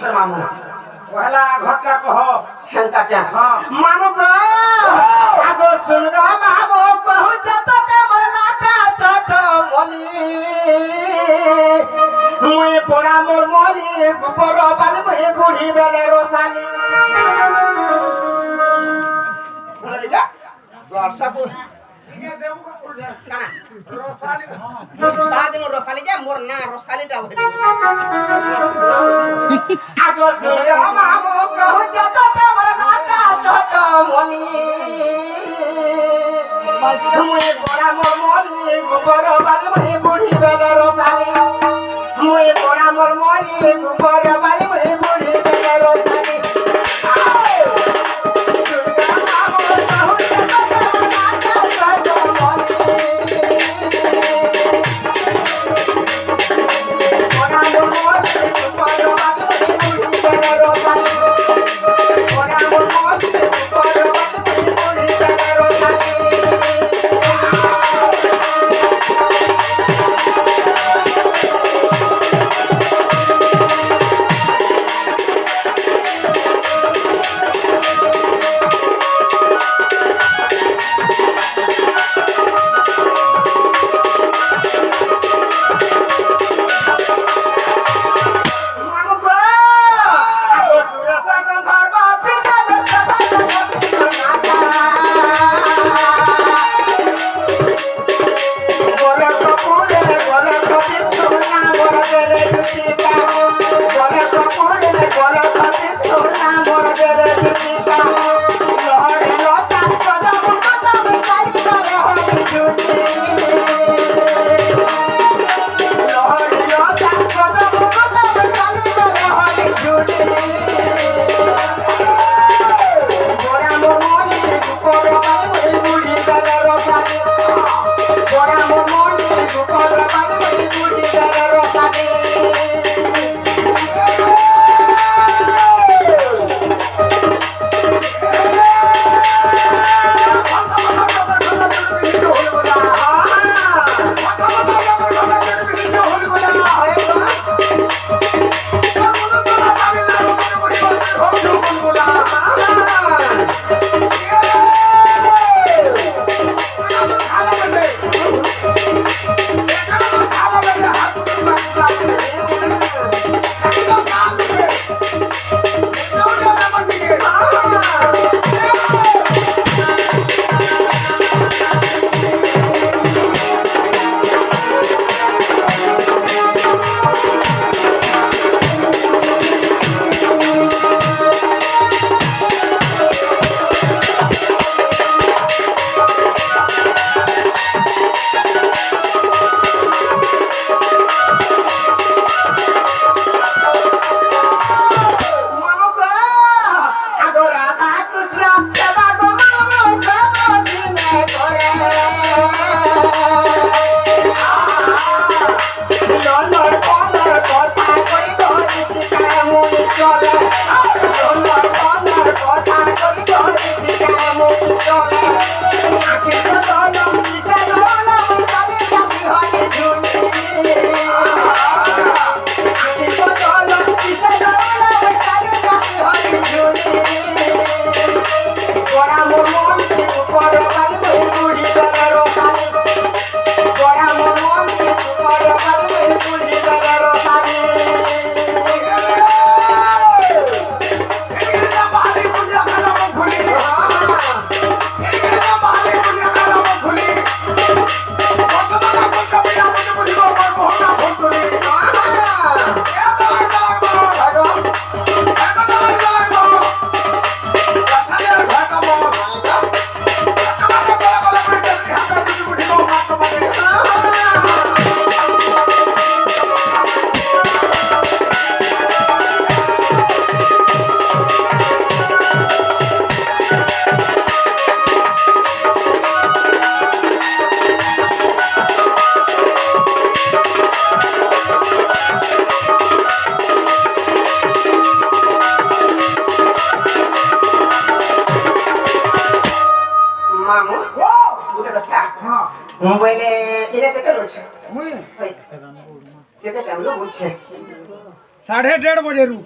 মামু পহলা ঘটনা কহ হেলতা কে মামু গো আগো শুন গো বাবু পহুঁচ তো মোর নাটা ছোট মলি মুই পড়া মোর মলি গোবর বালি মুই বুড়ি বেলে রসালি রসালি যে মোর না রসালিটা আগো শুন মামু পহুঁচ তো মোর নাটা ছোট মলি মুই পড়া মোর মলি গোবর বালি মুই বুড়ি বেলে রসালি মুই পড়া মোর মলি গোবর বালি মুই বুড়ি বেলে রসালি মোবাইলে এটা কেটে রয়েছে কেটে টাইম বলছে 1:30 बजे रू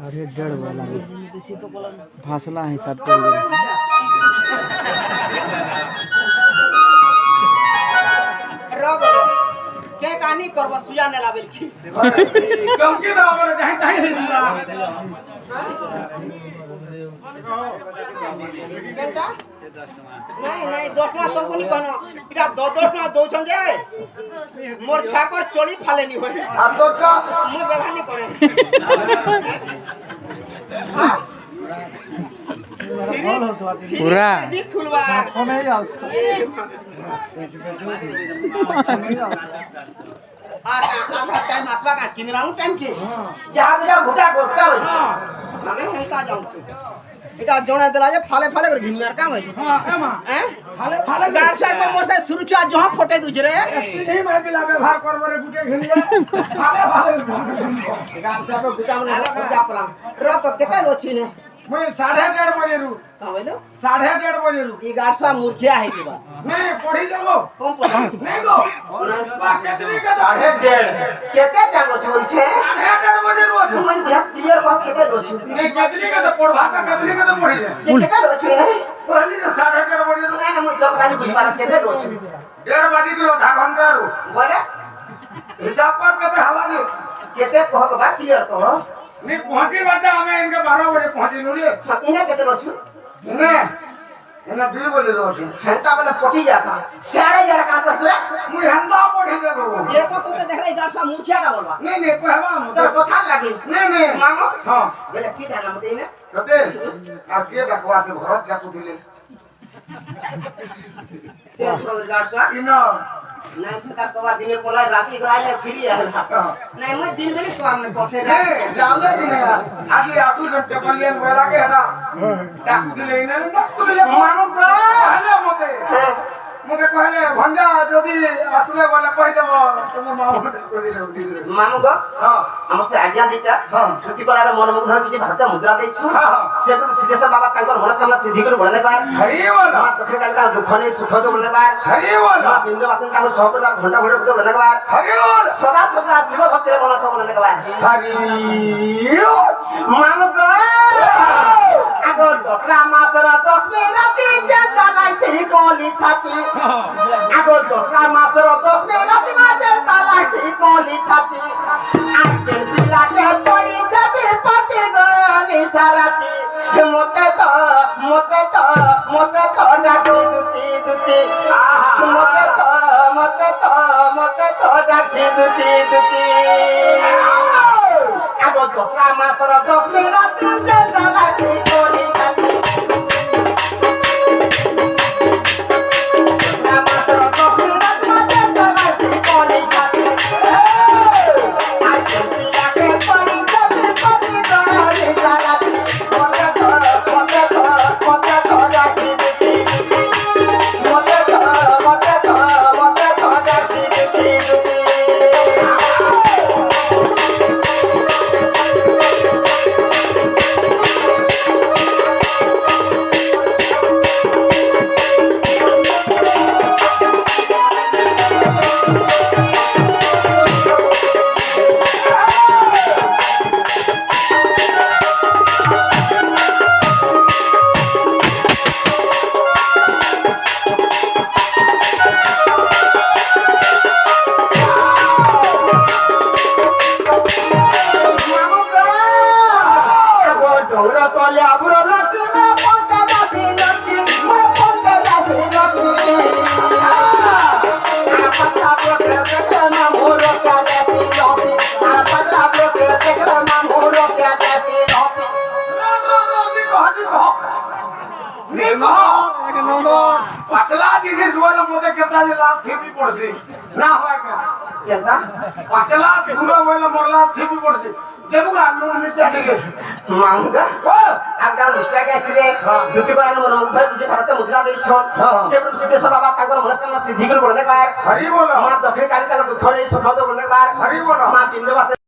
अरे 1.5 वाला फासला हिसाब कर रग के कहानी करब सुया ने लाबेल की चमकी दो हमरे जहीं तहीं से दिला केनटा नहीं नहीं 10 टका तुमको नहीं कहनो इटा 10 टका दउछन जे मोर छाकर चोली फालेनी होय আর তো কা मु व्यवहार नहीं करे पूरा नहीं खुलवा आधा टाइम आसबा का किन राउंड टाइम के जहां जा घुटा घोटका होय माने हेंका जाऊ इटा जोना देला जे फाले फाले कर घिन मार का होय हां एमा हैं फाले फाले गाड़ साइड में मोसे शुरू किया जहां फोटे दुज रे नहीं मैं बिला व्यवहार करबो रे गुटे घिनले फाले फाले गाड़ साइड में गुटा में जा पला रात केते लोची ने मैं 1:30 बजे रु का होइलो 1:30 बजे रु ई गाड़ सा मूर्खिया है के बा नहीं पढ़ी जाओ कम पड़ा नहीं गो केतनी का 1:30 केते टाइम लोची छे 1:30 बजे रु मन ध्यान क्लियर बा केते लोची नहीं केतनी का तो पढ़ भाटा केतनी का तो पढ़ी जाए केते लोची है पहली तो 1:30 बजे रु ना मु तो खाली बुझ पार केते लोची 1:30 बजे रु आधा घंटा रु बोले हिसाब पर केते हवा दे केते कह के बात क्लियर कहो नहीं पहुंची बाटा हमें इनके 12 बजे पहुंची नु रे इने केते लोची ने इना 2 बजे रोज हंता वाला पटी जाता सारे जरा का कसरे मुई हंदा पढ़ी जाबो ये तो तू देख रही गाड़ सा मूर्खिया का बोलबा नहीं नहीं कहबा तो कथा लागी नहीं नहीं मांगो हां बोले की दाना मते ने कते आ के डकवा से भरत जातु दिले ते गाड़ सा इना नहीं सता कवा दिन में बोला राती राय फ्री है नहीं मैं दिन में तोर में कोसे जा नहीं जाले कि नहीं आगे आसु जब टेबलियन वेला के हदा डाकु दिले इना डाकु दिले मानो का कहले मते कहले भंजा जदी आसुले वाला कहि देबो तुम मां डाकु दिले दिले मानो का हां हमसे आज्ञा देता हां छुट्टी पर मन मुग्ध कि भारत मुद्रा दे छ हां से सिद्धेश्वर बाबा तांकर मनस्कामना सिद्धि कर बोलने का हरि बोल मां दक्षिण काल का दुख ने सुख तो बोलने का हरि बोल मां बिंदुवासन का सौ प्रकार घंटा घंटा तो बोलने का हरि बोल सदा सदा शिव भक्त रे मन तो बोलने का हरि मानो का आगो दसरा मासर 10 राती जनता लाई सही कोली छाती आगो दसरा मासर 10 राती मा जनता लाई सही कोली छाती आके पिला के पड़ी छाती पति गली साराती मोते तो डासी दुती मोते तो डासी दुती आगो दसरा मासर 10 राती जनता लाई सही कोली छाती पछला जिनिस वाला मोदे केतना जे लाभ थेपी पड़सी ना होय के केता पछला पूरा वाला मोरला थेपी पड़सी देबु का नून मिर्चा देगे मांगा आगदा मुस्ता के आखिरे दुति बार मन मुग्ध जे भारत मुद्रा दे छ से सिद्धेश्वर बाबा ताकर मनस्कामना सिद्धि कर बोलने का हरि बोल मां दक्षिण काली ताकर दुख ने सुख तो बोलने का हरि बोल मां बिंदुवासन